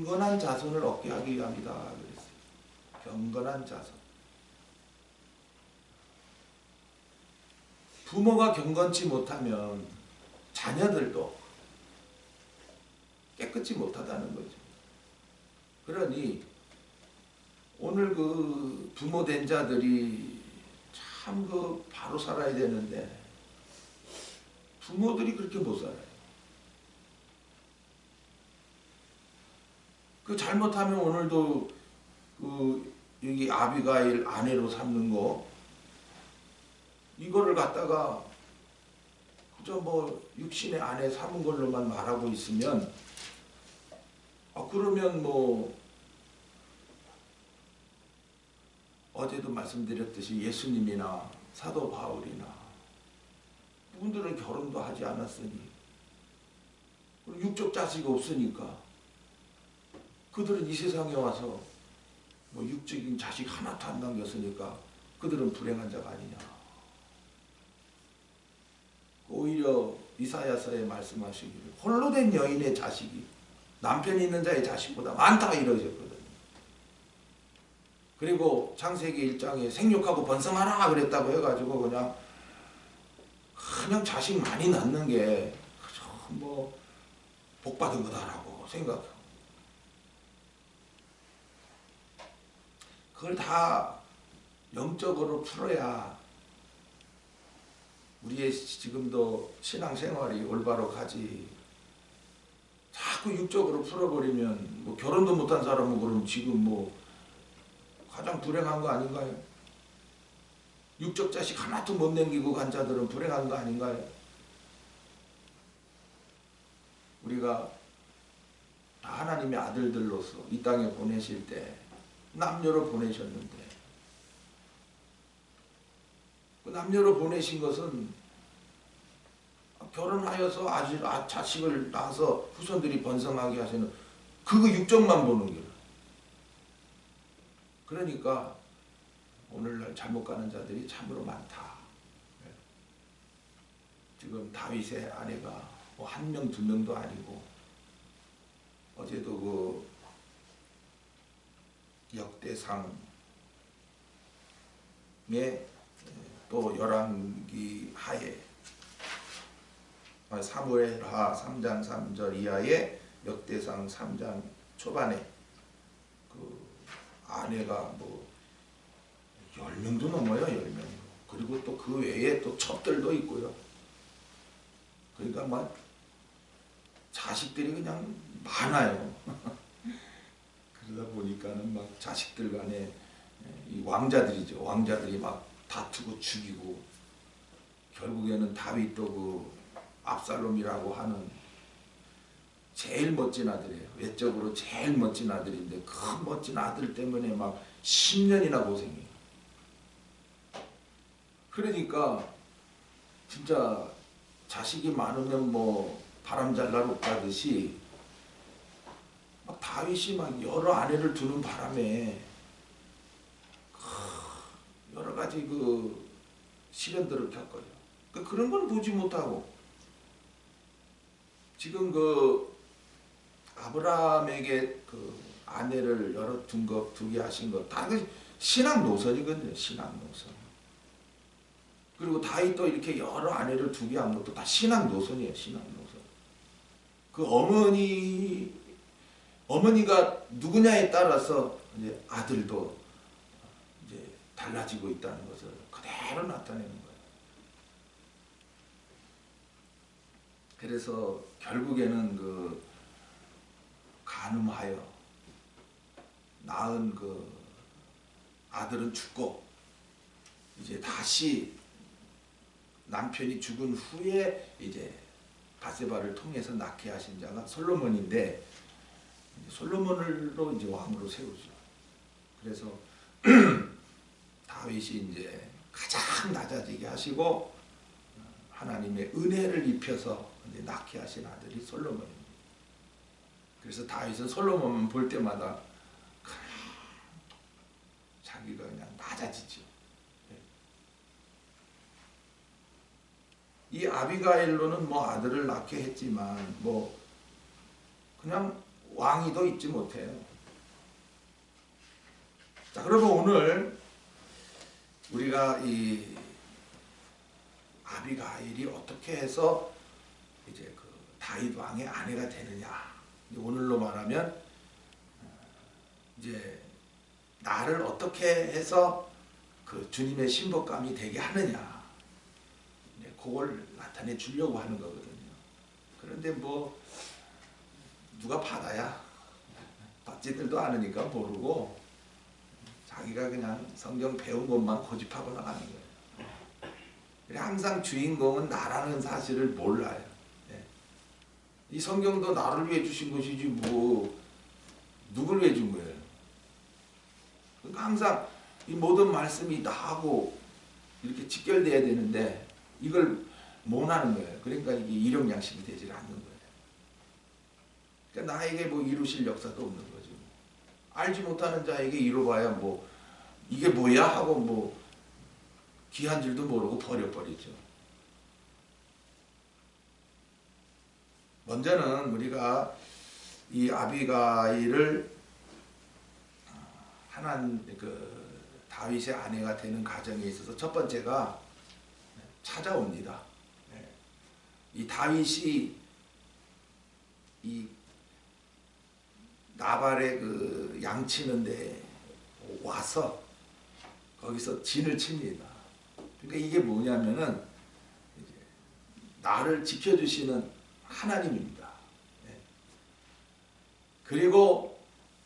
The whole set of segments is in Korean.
경건한 자손을 얻게 하기 위함이다 그랬어요. 경건한 자손. 부모가 경건치 못하면 자녀들도 깨끗이 못하다는 거죠. 그러니 오늘 그 부모 된 자들이 참 그 바로 살아야 되는데 부모들이 그렇게 못 살아요. 그 잘못하면 오늘도 그 여기 아비가일 아내로 삼는 거 이거를 갖다가 그저 뭐 육신의 아내 삼은 걸로만 말하고 있으면 그러면 뭐 어제도 말씀드렸듯이 예수님이나 사도 바울이나 그분들은 결혼도 하지 않았으니 그리고 육적 자식이 없으니까 그들은 이 세상에 와서 뭐 육적인 자식 하나도 안 남겼으니까 그들은 불행한 자가 아니냐. 오히려 이사야서에 말씀하시기를 홀로 된 여인의 자식이 남편이 있는 자의 자식보다 많다 이러셨거든요. 그리고 창세기 1장에 생육하고 번성하라 그랬다고 해가지고 그냥 자식 많이 낳는 게 뭐 복받은 거다라고 생각하고 그걸 다 영적으로 풀어야 우리의 지금도 신앙생활이 올바로 가지. 자꾸 육적으로 풀어버리면 뭐 결혼도 못한 사람은 그럼 지금 뭐 가장 불행한 거 아닌가요? 육적 자식 하나도 못 남기고 간 자들은 불행한 거 아닌가요? 우리가 하나님의 아들들로서 이 땅에 보내실 때 남녀로 보내셨는데 그 남녀로 보내신 것은 결혼하여서 아주 자식을 낳아서 후손들이 번성하게 하시는 그거 육적만 보는 거예요. 그러니까 오늘날 잘못 가는 자들이 참으로 많다. 지금 다윗의 아내가 뭐 한 명, 두 명도 아니고 어제도 그 역대상에 또 열왕기 하에 사무엘하 3장 3절 이하에 역대상 3장 초반에 그 아내가 뭐 10명도 넘어요. 10명. 그리고 또 그 외에 또 첩들도 있고요. 그러니까 막 자식들이 그냥 많아요. 그러다 보니까는 막 자식들 간에 이 왕자들이죠. 왕자들이 막 다투고 죽이고 결국에는 다윗도 그 압살롬이라고 하는 제일 멋진 아들이에요. 외적으로 제일 멋진 아들인데 그 멋진 아들 때문에 막 10년이나 고생해요. 그러니까 진짜 자식이 많으면 뭐 바람 잘 날없다듯이 막 다윗이 막 여러 아내를 두는 바람에 여러 가지 그 시련들을 겪어요. 그런 건 보지 못하고 지금 그 아브라함에게 그 아내를 여러 두게 하신 것 다 그 신앙 노선이거든요. 신앙 노선. 그리고 다윗도 이렇게 여러 아내를 두게 한 것도 다 신앙 노선이에요. 신앙 노선. 그 어머니가 누구냐에 따라서 이제 아들도 이제 달라지고 있다는 것을 그대로 나타내는 거예요. 그래서 결국에는 그 간음하여 낳은 그 아들은 죽고 이제 다시 남편이 죽은 후에 이제 바세바를 통해서 낳게 하신 자가 솔로몬인데 솔로몬으로 이제 왕으로 세우죠. 그래서 다윗이 이제 가장 낮아지게 하시고 하나님의 은혜를 입혀서 이제 낳게 하신 아들이 솔로몬입니다. 그래서 다윗은 솔로몬만 볼 때마다 자기가 그냥 낮아지죠. 이 아비가일로는 뭐 아들을 낳게 했지만 뭐 그냥 왕위도 잊지 못해요. 자, 그러면 오늘 우리가 이 아비가일이 어떻게 해서 이제 그 다윗 왕의 아내가 되느냐. 오늘로 말하면 이제 나를 어떻게 해서 그 주님의 신복감이 되게 하느냐. 그걸 나타내 주려고 하는 거거든요. 그런데 뭐 누가 받아야 받지들도 않으니까 모르고 자기가 그냥 성경 배운 것만 고집하고 나가는 거예요. 항상 주인공은 나라는 사실을 몰라요. 이 성경도 나를 위해 주신 것이지 뭐 누굴 위해 준 거예요. 그러니까 항상 이 모든 말씀이 나하고 이렇게 직결돼야 되는데 이걸 못 하는 거예요. 그러니까 이게 일용양식이 되질 않는 거예요. 그러니까 나에게 뭐 이루실 역사도 없는 거죠. 알지 못하는 자에게 이루어봐야 뭐 이게 뭐야 하고 뭐 귀한 줄도 모르고 버려버리죠. 먼저는 우리가 이 아비가일을 다윗의 아내가 되는 과정에 있어서 첫 번째가 찾아옵니다. 이 다윗이 이 나발의 그 양치는데 와서 거기서 진을 칩니다. 그러니까 이게 뭐냐면은 이제 나를 지켜주시는 하나님입니다. 그리고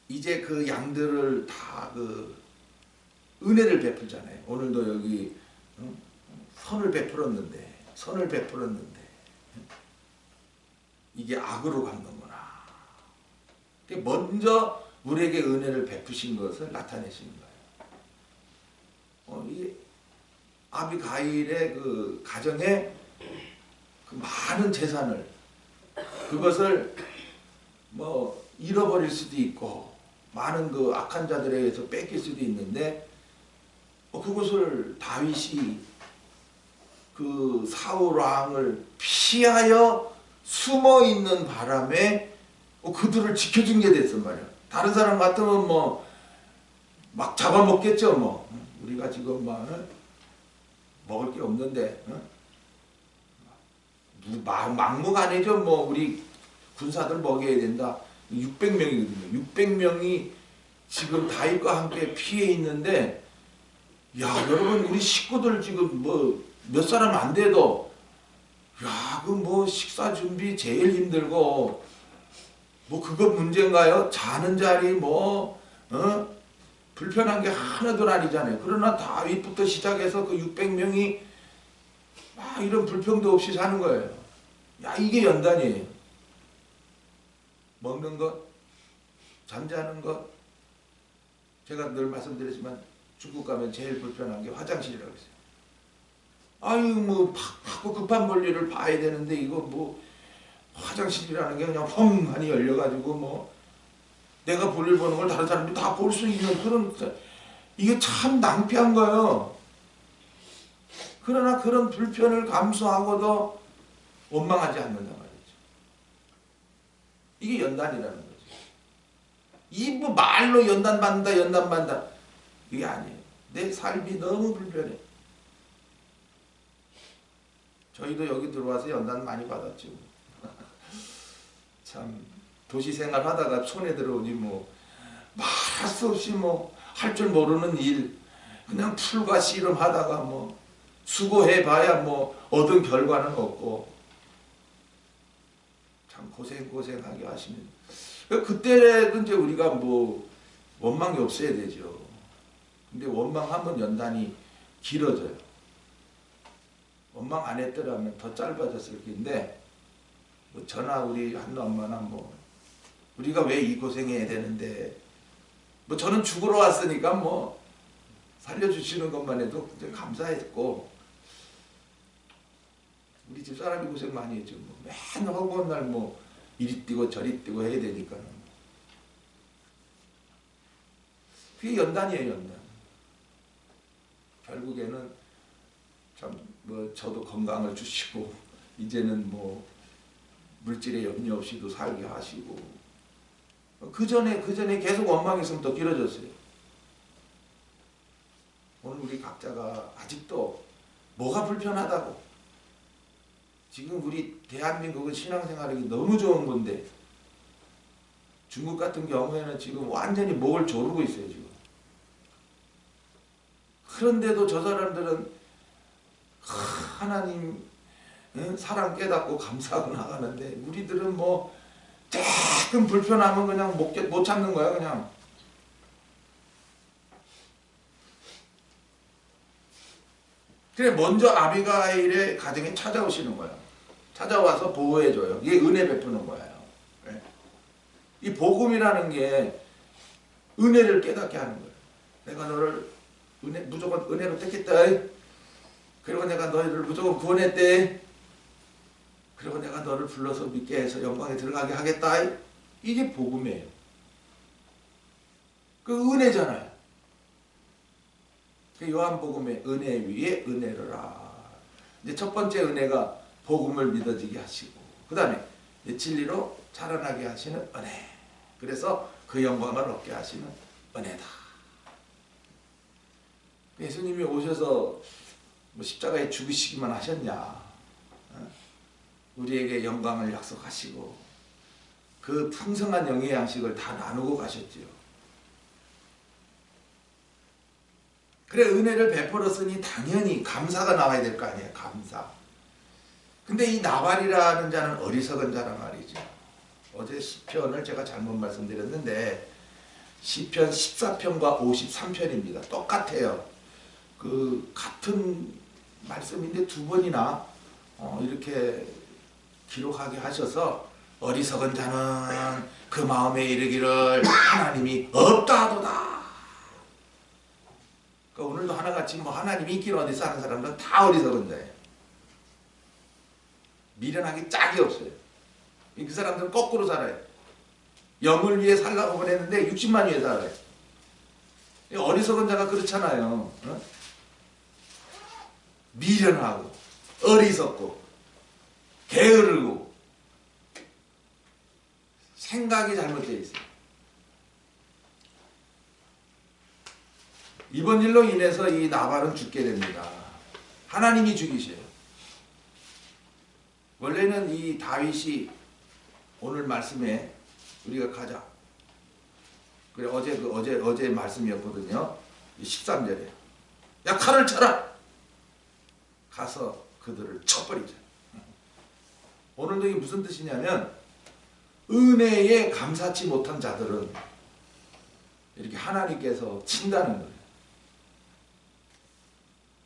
이제 그 양들을 다 그 은혜를 베풀잖아요. 오늘도 여기 선을 베풀었는데 이게 악으로 갚는구나. 먼저 우리에게 은혜를 베푸신 것을 나타내시는 거예요. 이 아비가일의 그 가정에 그 많은 재산을 그것을 뭐 잃어버릴 수도 있고 많은 그 악한 자들에 의해서 뺏길 수도 있는데 그것을 다윗이 그 사울 왕을 피하여 숨어 있는 바람에 그들을 지켜준 게 됐단 말이야. 다른 사람 같으면 뭐 막 잡아먹겠죠. 뭐 우리가 지금 먹을 게 없는데 막무가내죠. 뭐 우리 군사들 먹여야 된다. 600명이거든요. 600명이 지금 다윗과 함께 피해 있는데 야 여러분 우리 식구들 지금 뭐 몇 사람 안 돼도 야 그 뭐 식사 준비 제일 힘들고 뭐 그거 문제인가요? 자는 자리 불편한 게 하나도 아니잖아요. 그러나 다윗부터 시작해서 그 600명이 막 이런 불평도 없이 사는 거예요. 야 이게 연단이에요. 먹는 것, 잠자는 것. 제가 늘 말씀드렸지만 중국 가면 제일 불편한 게 화장실이라고 했어요. 아유 뭐 자꾸 급한 볼일을 봐야 되는데 이거 뭐 화장실이라는 게 그냥 펑하니 열려가지고 뭐 내가 볼일 보는 걸 다른 사람들이 다 볼 수 있는 그런 이게 참 낭패한 거예요. 그러나 그런 불편을 감수하고도 원망하지 않는단 말이죠. 이게 연단이라는 거죠. 이 뭐 말로 연단받는다 이게 아니에요. 내 삶이 너무 불편해. 저희도 여기 들어와서 연단 많이 받았죠. 참 도시 생활 하다가 손에 들어오니 뭐 말할 수 없이 뭐 할 줄 모르는 일 그냥 풀과 씨름하다가 뭐 수고해봐야 뭐 얻은 결과는 없고 참 고생하게 하시면 그때는 이제 우리가 뭐 원망이 없어야 되죠. 근데 원망하면 연단이 길어져요. 원망 안 했더라면 더 짧아졌을 텐데 뭐 저나 우리 한나 엄마나 뭐 우리가 왜 이 고생해야 되는데 뭐 저는 죽으러 왔으니까 뭐 살려주시는 것만 해도 감사했고 우리 집사람이 고생 많이 했죠. 뭐 맨날 허구한 날 뭐 이리 뛰고 저리 뛰고 해야 되니까 그게 연단이에요. 연단. 결국에는 참 뭐 저도 건강을 주시고 이제는 뭐 물질에 염려 없이도 살게 하시고 그 전에 계속 원망했으면 더 길어졌어요. 오늘 우리 각자가 아직도 뭐가 불편하다고, 지금 우리 대한민국은 신앙생활이 너무 좋은 건데 중국 같은 경우에는 지금 완전히 목을 조르고 있어요 지금. 그런데도 저 사람들은 하나님 사랑 깨닫고 감사하고 나가는데, 우리들은 뭐 조금 불편하면 그냥 못 참는 거야 그냥. 그래 먼저 아비가일의 가정에 찾아오시는 거야. 찾아와서 보호해줘요. 이게 은혜 베푸는 거예요. 이 복음이라는 게 은혜를 깨닫게 하는 거예요. 내가 너를 무조건 은혜로 택했다. 그리고 내가 너희를 무조건 구원했대. 그리고 내가 너를 불러서 믿게 해서 영광에 들어가게 하겠다. 이게 복음이에요. 그 은혜잖아요. 그 요한복음의 은혜 위에 은혜를 이제 첫 번째 은혜가 복음을 믿어지게 하시고, 그 다음에 진리로 자라나게 하시는 은혜. 그래서 그 영광을 얻게 하시는 은혜다. 예수님이 오셔서 뭐 십자가에 죽으시기만 하셨냐? 우리에게 영광을 약속하시고 그 풍성한 영의 양식을 다 나누고 가셨지요. 그래 은혜를 베풀었으니 당연히 감사가 나와야 될 거 아니에요. 감사. 근데 이 나발이라는 자는 어리석은 자란 말이죠. 어제 시편을 제가 잘못 말씀드렸는데 시편 14편과 53편입니다. 똑같아요. 그 같은 말씀인데 두 번이나 이렇게 기록하게 하셔서, 어리석은 자는 그 마음에 이르기를 하나님이 없다 하도다. 그러니까 오늘도 하나같이 뭐 하나님 인기는 어디서 하는 사람들은 다 어리석은 자예요. 미련하기 짝이 없어요. 그 사람들은 거꾸로 살아요. 영을 위해 살라고 보냈는데 60만 위해 살아요. 어리석은 자가 그렇잖아요. 미련하고 어리석고 게으르고 생각이 잘못되어 있어요. 이번 일로 인해서 이 나발은 죽게 됩니다. 하나님이 죽이셔요. 원래는 이 다윗이 오늘 말씀에 우리가 가자. 그래 어제 말씀이었거든요. 13절에 야 칼을 쳐라. 가서 그들을 쳐버리자. 오늘도 이게 무슨 뜻이냐면, 은혜에 감사치 못한 자들은 이렇게 하나님께서 친다는 거예요.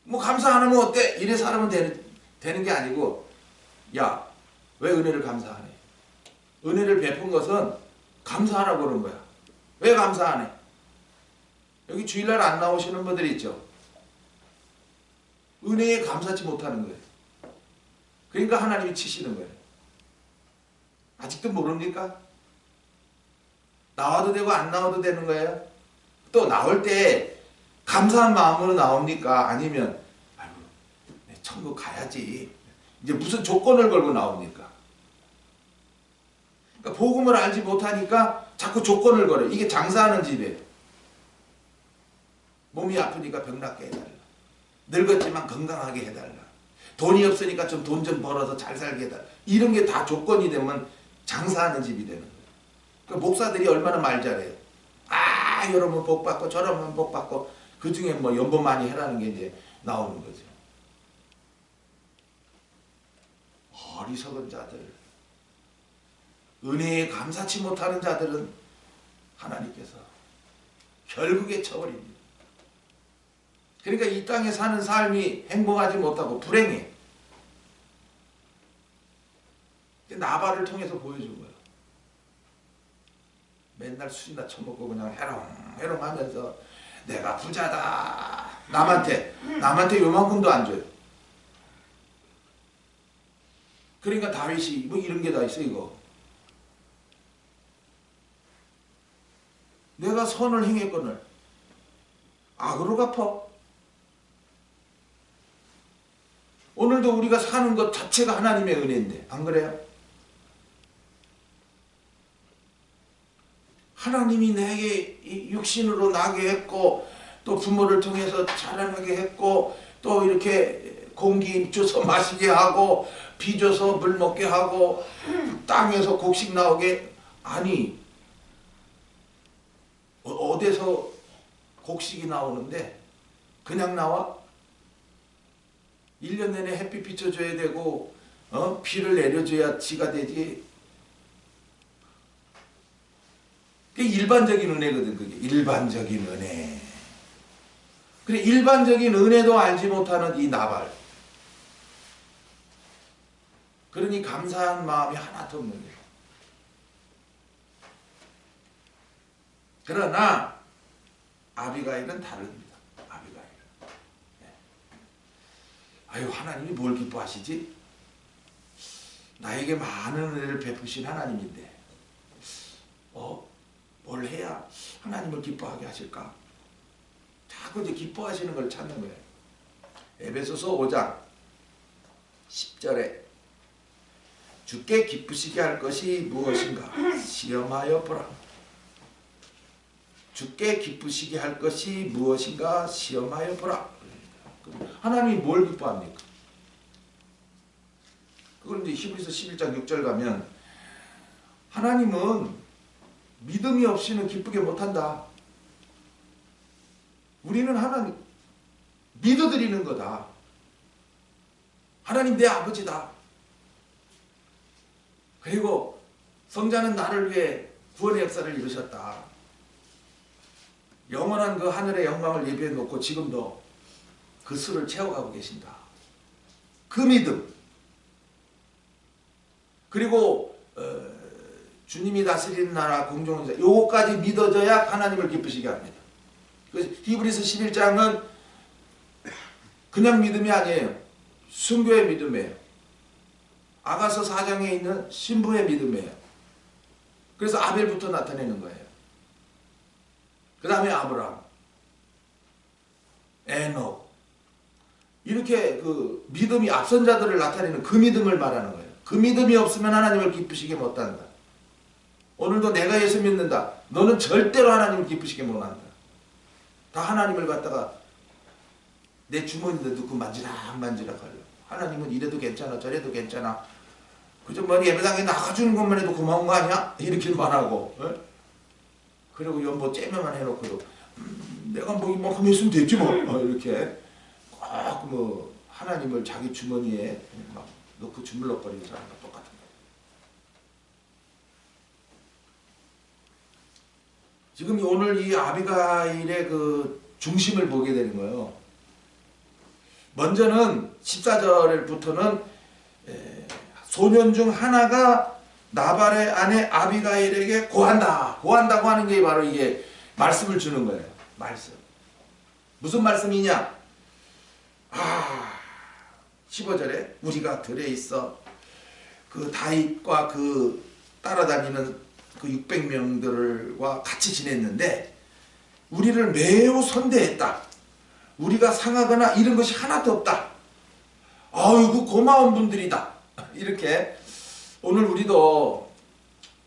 뭐 감사 안 하면 어때? 이래 살면 되는 게 아니고, 야, 왜 은혜를 감사하네? 은혜를 베푼 것은 감사하라고 그런 거야. 왜 감사 안 해? 여기 주일날 안 나오시는 분들이 있죠. 은혜에 감사치 못하는 거예요. 그러니까 하나님이 치시는 거예요. 아직도 모릅니까? 나와도 되고 안 나와도 되는 거예요. 또 나올 때 감사한 마음으로 나옵니까? 아니면 아이고 천국 가야지, 이제 무슨 조건을 걸고 나옵니까? 그러니까 복음을 알지 못하니까 자꾸 조건을 걸어요. 이게 장사하는 집이에요. 몸이 아프니까 병 낫게 해달라. 늙었지만 건강하게 해달라. 돈이 없으니까 좀 돈 좀 벌어서 잘 살게 해달라. 이런 게 다 조건이 되면 장사하는 집이 되는 거예요. 그러니까 목사들이 얼마나 말 잘해요. 이러면 복 받고 저러면 복 받고, 그 중에 뭐 연봉 많이 해라는 게 이제 나오는 거죠. 어리석은 자들, 은혜에 감사치 못하는 자들은 하나님께서 결국에 쳐버립니다. 그러니까 이 땅에 사는 삶이 행복하지 못하고 불행해. 나발을 통해서 보여준 거예요. 맨날 술이나 처먹고 그냥 해롱해롱 하면서 내가 부자다. 남한테 요만큼도 안 줘요. 그러니까 다윗이 뭐 이런 게 다 있어. 이거 내가 선을 행했거늘 악으로 갚어. 오늘도 우리가 사는 것 자체가 하나님의 은혜인데 안 그래요? 하나님이 내게 이 육신으로 나게 했고 또 부모를 통해서 자라나게 했고 또 이렇게 공기 줘서 마시게 하고 비 줘서 물 먹게 하고 땅에서 곡식 나오게. 아니 어디서 곡식이 나오는데 그냥 나와? 1년 내내 햇빛 비춰줘야 되고 비를 내려줘야 지가 되지. 그게 일반적인 은혜거든. 그게 일반적인 은혜. 그래, 일반적인 은혜도 알지 못하는 이 나발. 그러니 감사한 마음이 하나도 없는 거예요. 그러나 아비가일은 다릅니다. 아비가일. 네. 아유, 하나님이 뭘 기뻐하시지? 나에게 많은 은혜를 베푸신 하나님인데 뭘 해야 하나님을 기뻐하게 하실까? 자꾸 이제 기뻐하시는 걸 찾는 거예요. 에베소서 5장 10절에 주께 기쁘시게 할 것이 무엇인가 시험하여 보라. 주께 기쁘시게 할 것이 무엇인가 시험하여 보라. 하나님이 뭘 기뻐합니까? 그걸 이제 히브리서 11장 6절 가면 하나님은 믿음이 없이는 기쁘게 못한다. 우리는 하나님 믿어드리는 거다. 하나님 내 아버지다. 그리고 성자는 나를 위해 구원의 역사를 이루셨다. 영원한 그 하늘의 영광을 예비해 놓고 지금도 그 수를 채워가고 계신다. 그 믿음. 그리고 주님이 다스리는 나라 공중원자 요거까지 믿어져야 하나님을 기쁘시게 합니다. 그래서 히브리서 11장은 그냥 믿음이 아니에요. 순교의 믿음이에요. 아가서 4장에 있는 신부의 믿음이에요. 그래서 아벨부터 나타내는 거예요. 그 다음에 아브라함, 에녹 이렇게 그 믿음이 앞선 자들을 나타내는 그 믿음을 말하는 거예요. 그 믿음이 없으면 하나님을 기쁘시게 못한다. 오늘도 내가 예수 믿는다. 너는 절대로 하나님을 기쁘시게 못한다. 다 하나님을 갖다가 내 주머니에 넣고 만지락 하려. 하나님은 이래도 괜찮아 저래도 괜찮아. 그저 뭐 예배당에 나가주는 것만 해도 고마운 거 아니야? 이렇게 말하고 그리고 연보 째매만 해놓고도 내가 뭐 이만큼 했으면 됐지 뭐 이렇게 꼭 뭐 하나님을 자기 주머니에 막 넣고 주물럭거리는 사람과 똑같은 거예요. 지금 오늘 이 아비가일의 그 중심을 보게 되는 거예요. 먼저는 14절부터는 소년 중 하나가 나발의 아내 아비가일에게 고한다고 하는 게 바로 이게 말씀을 주는 거예요. 말씀. 무슨 말씀이냐? 15절에 우리가 들에 있어 그 다윗과 그 따라다니는 그 600명들과 같이 지냈는데 우리를 매우 선대했다. 우리가 상하거나 이런 것이 하나도 없다. 아이고 고마운 분들이다. 이렇게 오늘 우리도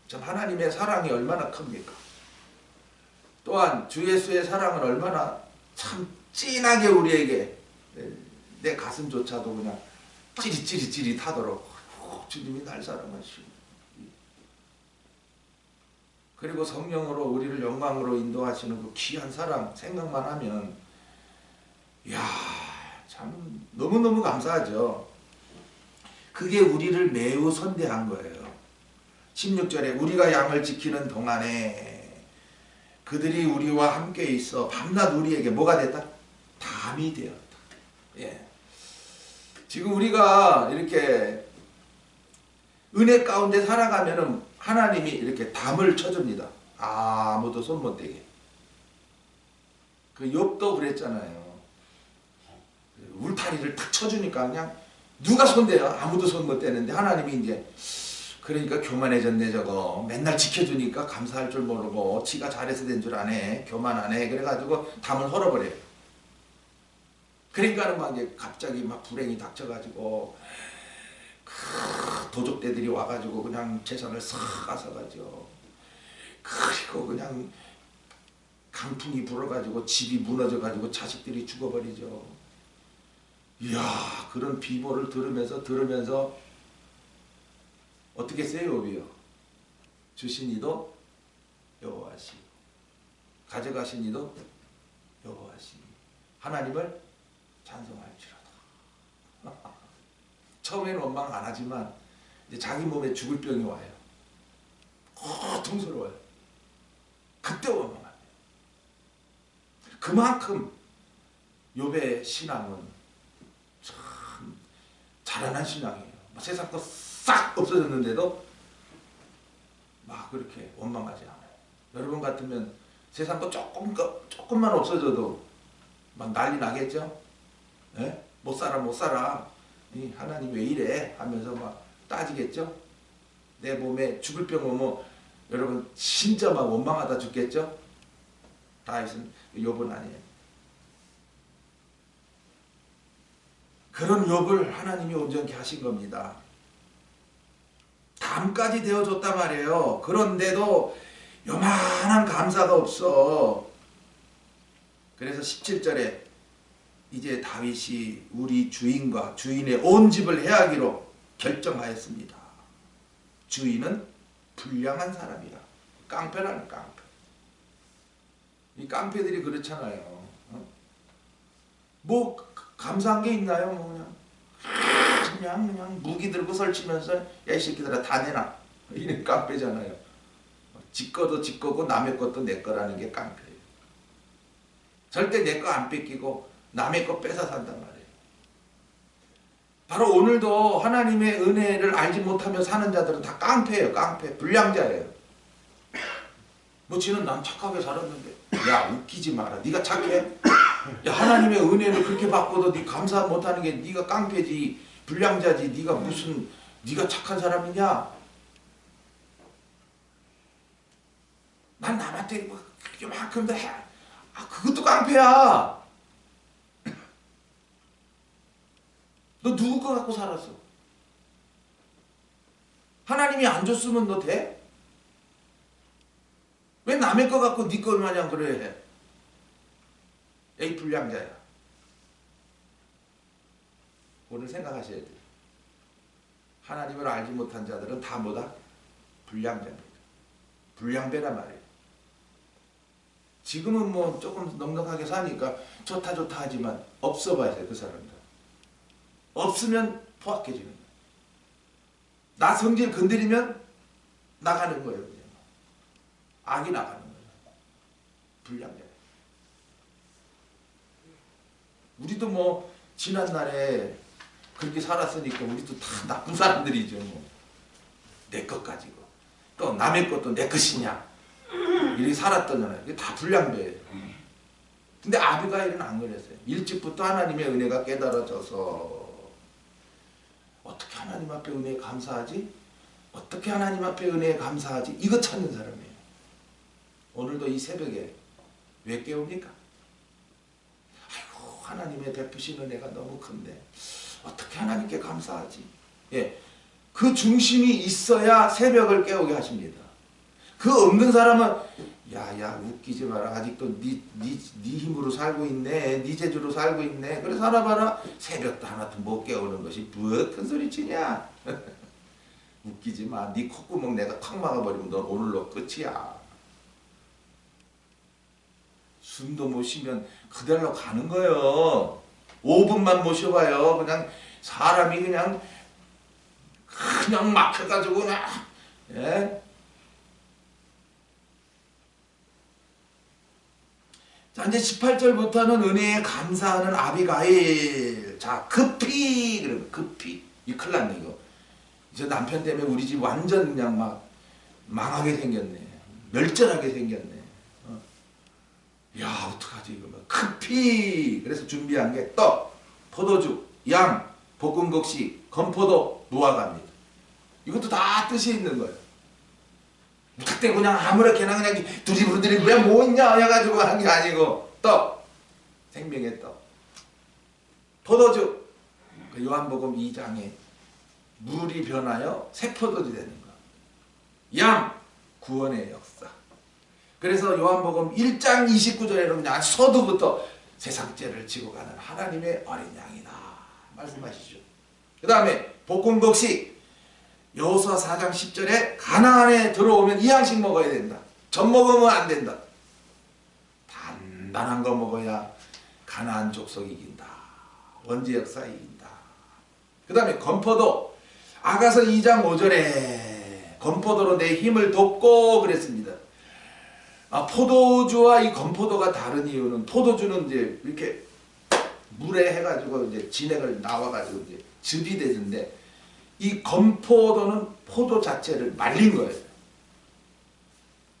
참 하나님의 사랑이 얼마나 큽니까? 또한 주 예수의 사랑은 얼마나 참 진하게 우리에게 내 가슴조차도 그냥 찌릿찌릿하도록 주님이 날 사랑하시고 그리고 성령으로 우리를 영광으로 인도하시는 그 귀한 사랑 생각만 하면 이야 참 너무너무 감사하죠. 그게 우리를 매우 선대한 거예요. 16절에 우리가 양을 지키는 동안에 그들이 우리와 함께 있어 밤낮 우리에게 뭐가 됐다? 담이 되었다. 예. 지금 우리가 이렇게 은혜 가운데 살아가면은 하나님이 이렇게 담을 쳐줍니다. 아무도 손 못 대게. 그 욥도 그랬잖아요. 울타리를 탁 쳐주니까 그냥 누가 손대요? 아무도 손 못 대는데 하나님이 이제 그러니까 교만해졌네 저거. 맨날 지켜주니까 감사할 줄 모르고 지가 잘해서 된 줄 아네. 교만하네. 그래가지고 담을 헐어버려요. 그러니까는 막 이제 갑자기 막 불행이 닥쳐가지고 도적대들이 와가지고 그냥 재산을 싹 앗아가죠. 그리고 그냥 강풍이 불어가지고 집이 무너져가지고 자식들이 죽어버리죠. 이야, 그런 비보를 들으면서 어떻게 했어요? 욥이요. 주신 이도 여호와시고 가져가신 이도 여호와시니 하나님을 찬송할지로다. 처음에는 원망 안 하지만 이제 자기 몸에 죽을 병이 와요. 고통스러워요. 그때 원망합니다. 그만큼 욥의 신앙은 참 자라난 신앙이에요. 세상 거 싹 없어졌는데도 막 그렇게 원망하지 않아요. 여러분 같으면 세상 거 조금만 없어져도 막 난리 나겠죠? 예? 못 살아. 이 하나님 왜 이래? 하면서 막 따지겠죠? 내 몸에 죽을 병 오면 여러분 진짜 막 원망하다 죽겠죠? 다윗은 욥은 아니에요. 그런 욥을 하나님이 온전케 하신 겁니다. 담까지 되어줬단 말이에요. 그런데도 요만한 감사가 없어. 그래서 17절에 이제 다윗이 우리 주인과 주인의 온 집을 해하기로 결정하였습니다. 주인은 불량한 사람이라. 깡패라는 깡패. 이 깡패들이 그렇잖아요. 뭐 감사한 게 있나요? 뭐 그냥 무기 들고 설치면서 야 이 새끼들아 다 내놔. 이런 깡패잖아요. 지 거도 지 거고 남의 것도 내 거라는 게 깡패예요. 절대 내 거 안 뺏기고 남의 거 뺏어 산단 말이에요. 바로 오늘도 하나님의 은혜를 알지 못하며 사는 자들은 다 깡패예요. 깡패. 불량자예요. 뭐 지는 난 착하게 살았는데 야 웃기지 마라. 네가 착해? 야 하나님의 은혜를 그렇게 받고도 네 감사 못하는 게 네가 깡패지 불량자지. 네가 무슨 네가 착한 사람이냐? 난 남한테 뭐 이만큼 다 해. 그것도 깡패야. 너 누구 거 갖고 살았어? 하나님이 안 줬으면 너 돼? 왜 남의 거 갖고 네 거 마냥 그래 해? 에이 불량자야. 오늘 생각하셔야 돼요. 하나님을 알지 못한 자들은 다 뭐다? 불량자입니다. 불량배란 말이에요. 지금은 뭐 조금 넉넉하게 사니까 좋다 하지만 없어 봐야 돼. 그 사람들. 없으면 포악해지는 거예요. 나 성질 건드리면 나가는 거예요. 그냥. 악이 나가는 거예요. 불량자. 우리도 뭐 지난날에 그렇게 살았으니까 우리도 다 나쁜 사람들이죠. 뭐. 내 것 가지고 또 남의 것도 내 것이냐 이렇게 살았던 게 다 불량배예요. 근데 아비가일은 안 그랬어요. 일찍부터 하나님의 은혜가 깨달아져서 어떻게 하나님 앞에 은혜에 감사하지? 어떻게 하나님 앞에 은혜에 감사하지? 이거 찾는 사람이에요. 오늘도 이 새벽에 왜 깨웁니까? 아이고 하나님의 베푸신 은혜가 너무 큰데 어떻게 하나님께 감사하지? 예, 그 중심이 있어야 새벽을 깨우게 하십니다. 그 없는 사람은 야 웃기지 마라. 아직도 네 힘으로 살고 있네. 네 재주로 살고 있네. 그래 살아봐라. 새벽도 하나도 못 깨우는 것이 뭐 큰 소리치냐. 웃기지 마. 네 콧구멍 내가 턱 막아버리면 넌 오늘로 끝이야. 숨도 못 쉬면 그대로 가는 거예요. 5분만 모셔봐요. 그냥 사람이 그냥 막혀가지고 그냥 예? 자 이제 18절부터는 은혜에 감사하는 아비가일. 자 급히 그러면 급히 이 큰일 났네 이거. 이제 남편 때문에 우리 집 완전 그냥 막 망하게 생겼네. 멸절하게 생겼네. 야 어떡하지 이거 막 급히. 그래서 준비한 게 떡, 포도죽, 양, 볶은 곡식, 건포도, 무화과입니다. 이것도 다 뜻이 있는 거예요. 그때 그냥 아무렇게나 그냥 두리부리들이 뭐 있냐 해가지고 하는 게 아니고 떡, 생명의 떡, 포도죽, 요한복음 2장에 물이 변하여 새 포도주 되는 거, 양, 구원의 역사, 그래서 요한복음 1장 29절에는 그냥 서두부터 세상 죄를 지고 가는 하나님의 어린 양이다 말씀하시죠. 그 다음에 볶음곡식 여호수아 4장 10절에 가나안에 들어오면 이 양식 먹어야 된다. 전 먹으면 안 된다. 단단한 거 먹어야 가나안 족속이 이긴다. 원죄 역사 이긴다. 그 다음에 건포도 아가서 2장 5절에 건포도로 내 힘을 돕고 그랬습니다. 포도주와 이 건포도가 다른 이유는 포도주는 이제 이렇게 물에 해가지고 이제 진액을 나와가지고 이제 즙이 되는데 이 건포도는 포도 자체를 말린 거예요.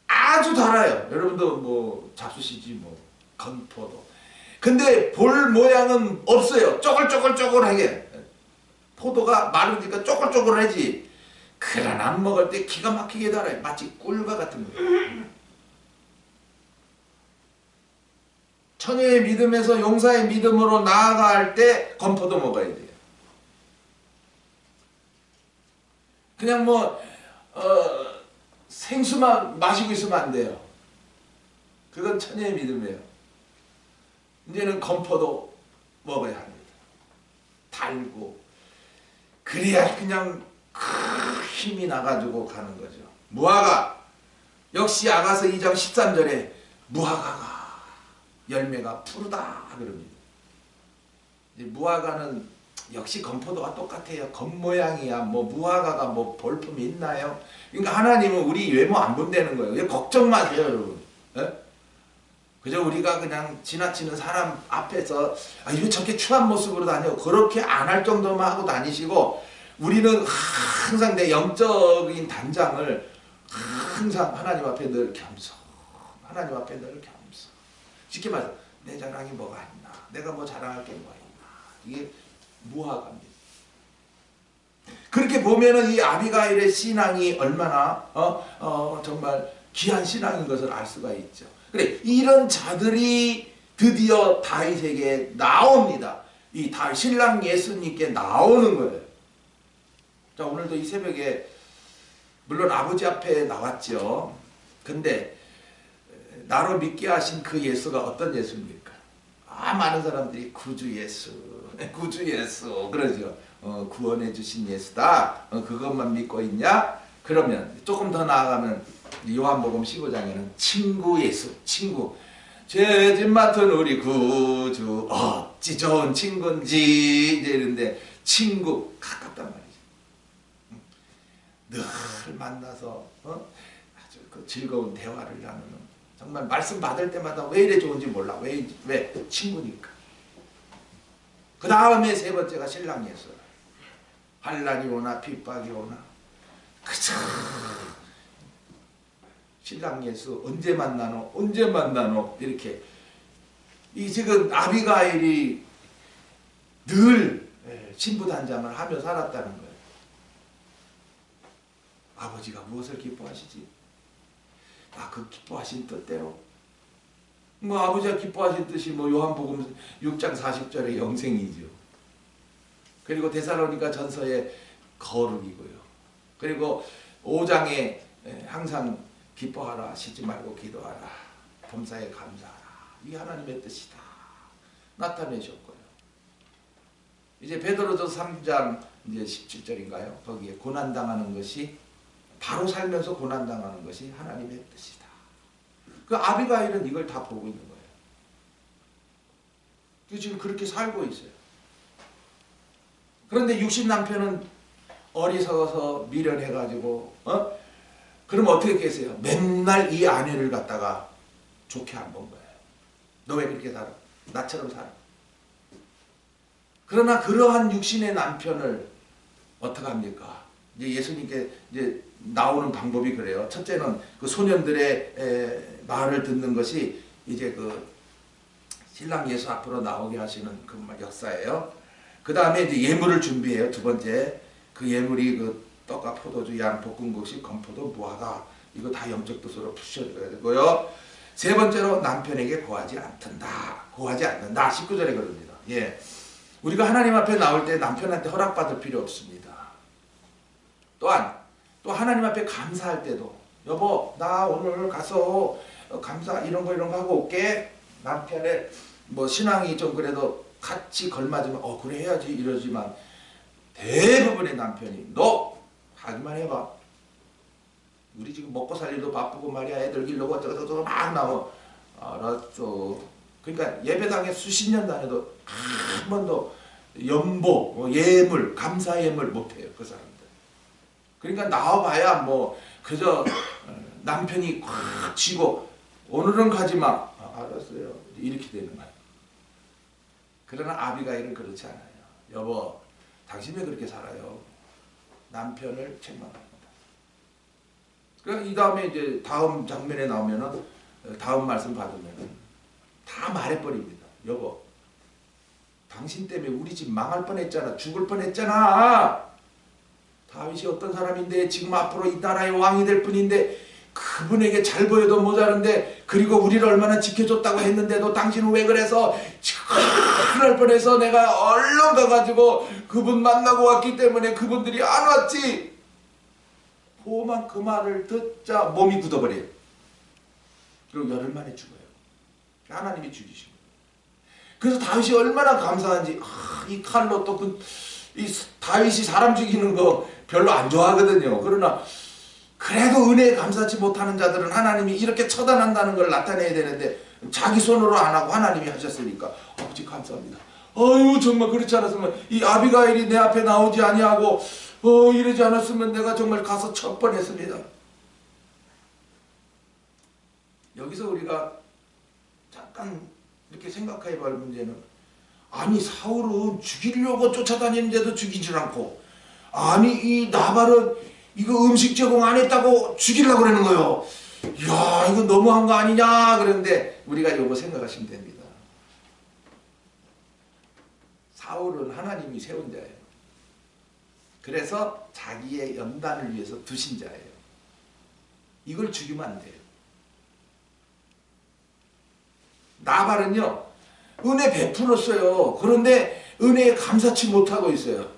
아주 달아요. 여러분도 뭐 잡수시지 뭐 건포도. 근데 볼 모양은 없어요. 쪼글쪼글쪼글하게. 포도가 마르니까 쪼글쪼글하지. 그러나 먹을 때 기가 막히게 달아요. 마치 꿀과 같은 거예요. 천의의 믿음에서 용사의 믿음으로 나아갈 때 건포도 먹어야 돼요. 그냥 생수만 마시고 있으면 안 돼요. 그건 천의의 믿음이에요. 이제는 건포도 먹어야 합니다. 달고 그래야 그냥 힘이 나가지고 가는 거죠. 무화과 역시 아가서 2장 13절에 무화과가 열매가 푸르다 그럽니다. 무화과는 역시 건포도와 똑같아요. 겉모양이야. 뭐 무화과가 뭐 볼품이 있나요? 그러니까 하나님은 우리 외모 안 본다는 거예요. 걱정 마세요, 여러분. 에? 그저 우리가 그냥 지나치는 사람 앞에서 이거 저렇게 추한 모습으로 다녀 그렇게 안 할 정도만 하고 다니시고 우리는 항상 내 영적인 단장을 항상 하나님 앞에 늘 겸손. 하나님 앞에 늘 겸손. 쉽게 말해서 내 자랑이 뭐가 있나? 내가 뭐 자랑할 게 뭐가 있나? 이게 무화과입니다. 그렇게 보면은 이 아비가일의 신앙이 얼마나 정말 귀한 신앙인 것을 알 수가 있죠. 그래 이런 자들이 드디어 다윗에게 나옵니다. 이 신랑 예수님께 나오는 거예요. 자 오늘도 이 새벽에 물론 아버지 앞에 나왔죠. 근데 나로 믿게 하신 그 예수가 어떤 예수입니까? 많은 사람들이 구주 예수, 구주 예수 그러죠. 구원해 주신 예수다. 그것만 믿고 있냐? 그러면 조금 더 나아가면 요한복음 15장에는 친구 예수, 친구. 죄짐 맡은 우리 구주 어찌 좋은 친구인지 이제 이런데 친구 가깝단 말이죠. 늘 만나서 아주 그 즐거운 대화를 나누는 정말 말씀 받을 때마다 왜 이래 좋은지 몰라. 왜? 친구니까. 그 다음에 세 번째가 신랑 예수. 환난이 오나 핍박이 오나 그저 신랑 예수 언제 만나노 이렇게 이 지금 아비가일이 늘 신부단장을 하며 살았다는 거예요. 아버지가 무엇을 기뻐하시지? 그 기뻐하신 뜻대로 아버지가 기뻐하신 뜻이 요한복음 6장 40절의 영생이죠. 그리고 데살로니가 전서의 거룩이고요. 그리고 5장에 항상 기뻐하라, 쉬지 말고 기도하라, 범사에 감사하라. 이 하나님의 뜻이다. 나타내셨고요. 이제 베드로전서 3장 이제 17절인가요? 거기에 고난당하는 것이 바로 살면서 고난당하는 것이 하나님의 뜻이다. 그 아비가일은 이걸 다 보고 있는 거예요. 지금 그렇게 살고 있어요. 그런데 육신 남편은 어리석어서 미련해가지고 그럼 어떻게 계세요? 맨날 이 아내를 갖다가 좋게 안 본 거예요. 너 왜 그렇게 살아? 나처럼 살아. 그러나 그러한 육신의 남편을 어떻게 합니까? 이제 예수님께 이제 나오는 방법이 그래요. 첫째는 그 소년들의 말을 듣는 것이 이제 그 신랑 예수 앞으로 나오게 하시는 그 역사예요. 그 다음에 이제 예물을 준비해요. 두 번째 그 예물이 그 떡과 포도주, 양, 볶음국식, 건포도, 무화과 이거 다 영적 뜻으로 푸셔줘야 되고요. 세 번째로 남편에게 고하지 않는다. 고하지 않는다. 19절에 그럽니다. 예, 우리가 하나님 앞에 나올 때 남편한테 허락받을 필요 없습니다. 또한 또 하나님 앞에 감사할 때도 여보 나 오늘 가서 감사 이런 거 하고 올게. 남편의 뭐 신앙이 좀 그래도 같이 걸맞으면 그래 해야지 이러지만 대부분의 남편이 너 하기만 해봐. 우리 지금 먹고 살 일도 바쁘고 말이야. 애들 기르고 어쩌고저쩌고 막 나와. 알았어. 그러니까 예배당에 수십 년 다녀도 한 번도 연보, 예물, 감사 예물 못해요. 그 사람들. 그러니까 나와봐야 뭐 그저 남편이 꽉 쥐고 오늘은 가지마. 알았어요. 이렇게 되는 거예요. 그러나 아비가일은 그렇지 않아요. 여보, 당신 왜 그렇게 살아요? 남편을 책망합니다. 그러니까 이 다음에 이제 다음 장면에 나오면은 다음 말씀 받으면은 다 말해버립니다. 여보, 당신 때문에 우리 집 망할 뻔했잖아. 죽을 뻔했잖아. 다윗이 어떤 사람인데 지금 앞으로 이 나라의 왕이 될 뿐인데 그분에게 잘 보여도 모자른데 그리고 우리를 얼마나 지켜줬다고 했는데도 당신은 왜 그래서 큰일 날 뻔해서 내가 얼른 가가지고 그분 만나고 왔기 때문에 그분들이 안 왔지. 보만 그 말을 듣자 몸이 굳어버려요. 그리고 열흘 만에 죽어요. 하나님이 죽이신 거예요. 그래서 다윗이 얼마나 감사한지 이 칼로 또 이 다윗이 사람 죽이는 거 별로 안 좋아하거든요. 그러나 그래도 은혜에 감사하지 못하는 자들은 하나님이 이렇게 처단한다는 걸 나타내야 되는데 자기 손으로 안 하고 하나님이 하셨으니까 아버지 감사합니다. 아유 정말 그렇지 않았으면 이 아비가일이 내 앞에 나오지 아니하고 이러지 않았으면 내가 정말 가서 칠 뻔했습니다. 여기서 우리가 잠깐 이렇게 생각해 볼 문제는 아니 사울은 죽이려고 쫓아다니는데도 죽이질 않고 아니 이 나발은 이거 음식 제공 안 했다고 죽이려고 그러는 거예요. 이야 이거 너무한 거 아니냐 그런데 우리가 이거 생각하시면 됩니다. 사울은 하나님이 세운 자예요. 그래서 자기의 연단을 위해서 두신 자예요. 이걸 죽이면 안 돼요. 나발은요 은혜 베풀었어요. 그런데 은혜에 감사치 못하고 있어요.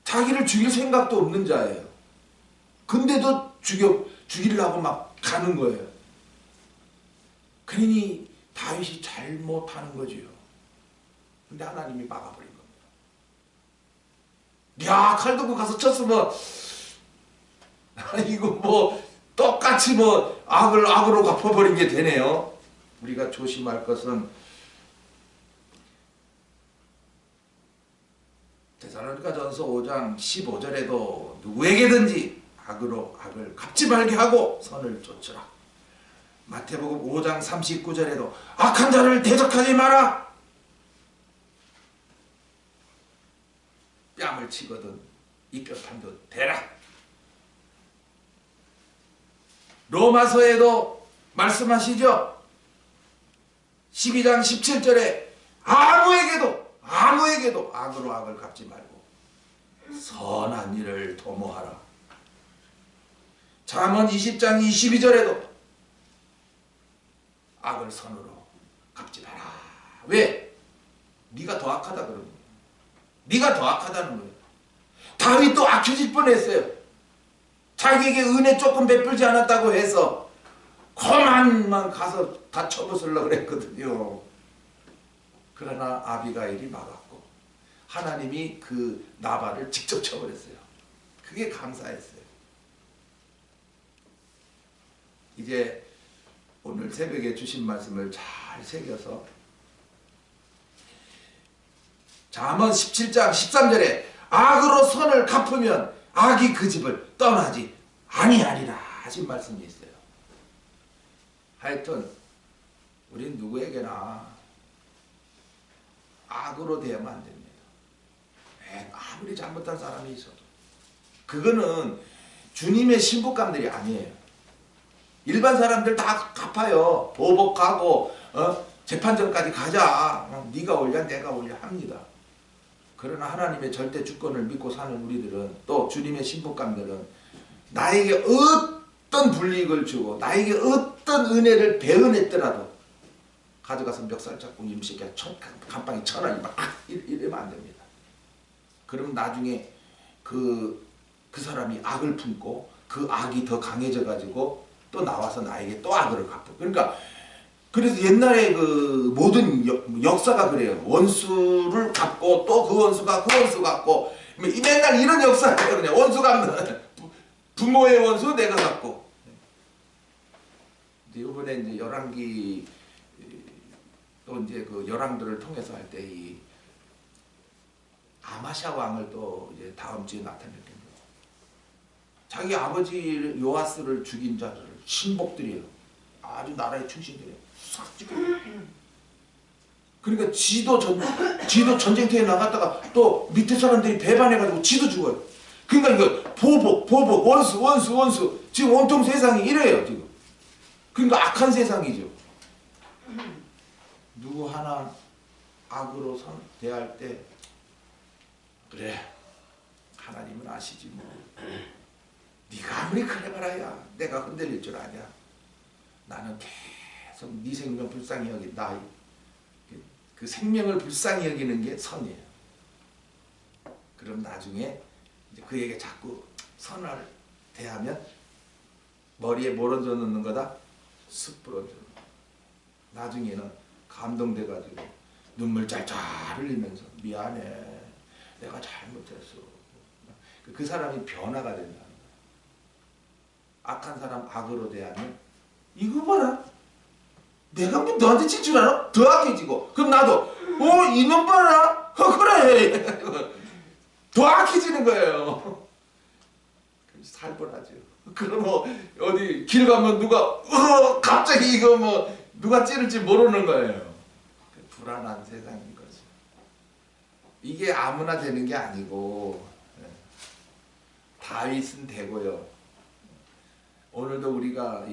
자기를 죽일 생각도 없는 자예요. 근데도 죽이려고 막 가는 거예요. 그러니 다윗이 잘못하는 거지요. 근데 하나님이 막아버린 겁니다. 야 칼 들고 가서 쳤으면 이거 뭐 똑같이 뭐 악으로 갚아버린 게 되네요. 우리가 조심할 것은 데살로니가전서 5장 15절에도 누구에게든지 악으로 악을 갚지 말게 하고 선을 쫓으라. 마태복음 5장 39절에도 악한 자를 대적하지 마라. 뺨을 치거든 이 뼈탄도 대라. 로마서에도 말씀하시죠. 12장 17절에 아무에게도 악으로 악을 갚지 말고 선한 일을 도모하라. 잠언 20장 22절에도 악을 선으로 갚지 마라. 왜? 네가 더 악하다 그러는 거예요. 네가 더 악하다는 거예요. 다윗도 악해질 뻔했어요. 자기에게 은혜 조금 베풀지 않았다고 해서 거만만 가서 다 쳐부수려고 그랬거든요. 그러나 아비가일이 막았고 하나님이 그 나발을 직접 쳐버렸어요. 그게 감사했어요. 이제 오늘 새벽에 주신 말씀을 잘 새겨서 잠언 17장 13절에 악으로 선을 갚으면 악이 그 집을 떠나지 아니하리라 하신 말씀이 있어요. 하여튼 우린 누구에게나 악으로 대하면 안 됩니다. 아무리 잘못한 사람이 있어도 그거는 주님의 신부감들이 아니에요. 일반 사람들 다 갚아요. 보복하고 재판전까지 가자. 네가 올려 내가 올려 합니다. 그러나 하나님의 절대 주권을 믿고 사는 우리들은 또 주님의 신부감들은 나에게 어떤 불이익을 주고 나에게 어떤 은혜를 배은했더라도 가져가서 멱살 잡고 임시게 감방에 쳐라 이러면 안 됩니다. 그러면 나중에 그 사람이 악을 품고 그 악이 더 강해져 가지고 또 나와서 나에게 또 악을 갚고. 그러니까 그래서 옛날에 그 모든 역사가 그래요. 원수를 갚고 또 그 원수가 그 원수 갚고 맨날 이런 역사예요. 그냥 원수 갚는 부모의 원수 내가 갚고. 이번에 이제 열왕기 또 이제 그 열왕들을 통해서 할 때 이 아마샤 왕을 또 이제 다음 주에 나타낼 겁니다. 자기 아버지 요아스를 죽인 자들 신복들이에요. 아주 나라의 충신들이에요. 싹 죽여. 그러니까 지도 전쟁터에 나갔다가 또 밑에 사람들이 배반해가지고 지도 죽어요. 그러니까 이거 보복 원수 지금 온통 세상이 이래요 지금. 그러니까 악한 세상이죠. 누구 하나 악으로 대할 때 그래 하나님은 아시지 뭐. 네가 아무리 그래봐라야 내가 흔들릴 줄 아냐. 나는 계속 네 생명 불쌍히 여긴다. 그 생명을 불쌍히 여기는 게 선이에요. 그럼 나중에 이제 그에게 자꾸 선을 대하면 머리에 뭘 얹어 놓는 거다? 숯불 얹어. 나중에는 감동돼가지고 눈물 짤짤 흘리면서 미안해. 내가 잘못했어. 그 사람이 변화가 된다는 거야. 악한 사람 악으로 대하면 이거 봐라. 내가 뭐 너한테 칠 줄 알아? 더 악해지고. 그럼 나도 이놈 봐라. 그래. 더 악해지는 거예요. 살벌하죠. 그럼 뭐 어디 길 가면 누가 갑자기 이거 뭐 누가 찌를지 모르는 거예요. 불안한 세상인 거죠. 이게 아무나 되는 게 아니고 다윗은 되고요. 오늘도 우리가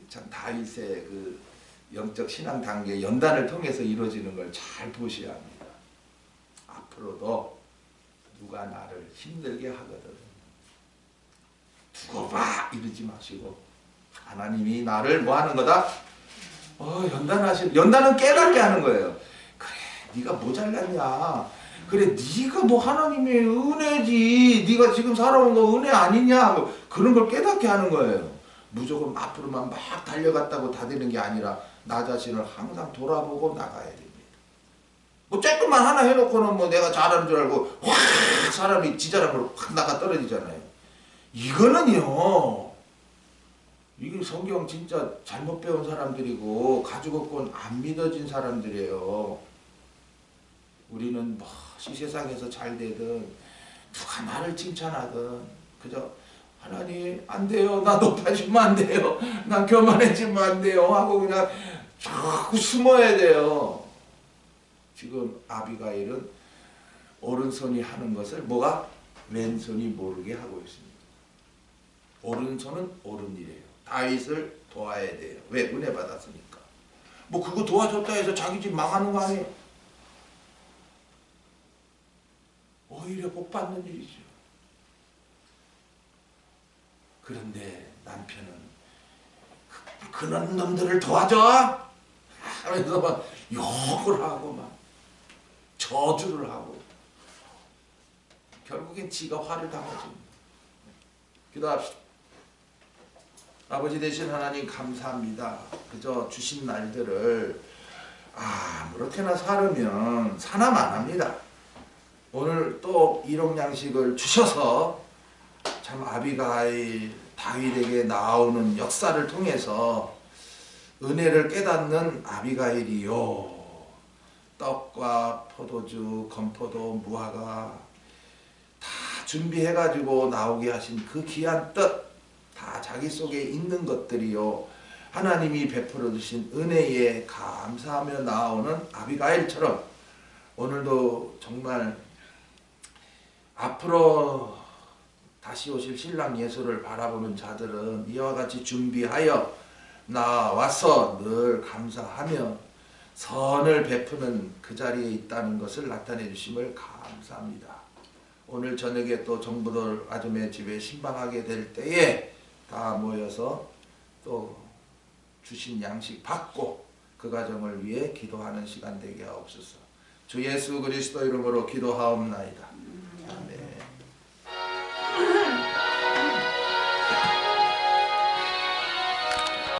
참 다윗의 그 영적 신앙 단계 연단을 통해서 이루어지는 걸 잘 보셔야 합니다. 앞으로도 누가 나를 힘들게 하거든 두고 봐 이러지 마시고 하나님이 나를 뭐 하는 거다? 연단은 깨닫게 하는 거예요. 그래 네가 모자랐냐. 그래 네가 뭐 하나님의 은혜지. 네가 지금 살아온 거 은혜 아니냐. 뭐 그런 걸 깨닫게 하는 거예요. 무조건 앞으로만 막 달려갔다고 다 되는 게 아니라 나 자신을 항상 돌아보고 나가야 됩니다. 뭐 조금만 하나 해놓고는 뭐 내가 잘하는 줄 알고 확 사람이 지자랑으로 확 나가 떨어지잖아요. 이거는요. 이게 성경 진짜 잘못 배운 사람들이고 가죽업권 안 믿어진 사람들이에요. 우리는 뭐 이 세상에서 잘 되든 누가 나를 칭찬하든 그저 하나님 안 돼요. 나 높아지면 안 돼요. 난 교만해지면 안 돼요. 하고 그냥 자꾸 숨어야 돼요. 지금 아비가일은 오른손이 하는 것을 뭐가? 왼손이 모르게 하고 있습니다. 오른손은 옳은 일이에요. 다윗을 도와야 돼요. 왜? 은혜 받았으니까. 뭐 그거 도와줬다 해서 자기 집 망하는 거 아니에요? 오히려 복 받는 일이죠. 그런데 남편은 그런 놈들을 도와줘? 하면서 막 욕을 하고 막 저주를 하고 결국엔 지가 화를 당하죠. 기도합시다. 아버지 되신 하나님 감사합니다. 그저 주신 날들을 아무렇게나 살으면 사나만 합니다. 오늘 또 일용양식을 주셔서 참 아비가일 다윗에게 나오는 역사를 통해서 은혜를 깨닫는 아비가일이요. 떡과 포도주, 건포도, 무화과 다 준비해가지고 나오게 하신 그 귀한 뜻, 다 자기 속에 있는 것들이요. 하나님이 베풀어 주신 은혜에 감사하며 나오는 아비가일처럼 오늘도 정말 앞으로 다시 오실 신랑 예수를 바라보는 자들은 이와 같이 준비하여 나와서 늘 감사하며 선을 베푸는 그 자리에 있다는 것을 나타내 주심을 감사합니다. 오늘 저녁에 또 정부들 아줌의 집에 신방하게 될 때에 다 모여서 또 주신 양식 받고 그 가정을 위해 기도하는 시간 되게 하옵소서. 주 예수 그리스도 이름으로 기도하옵나이다.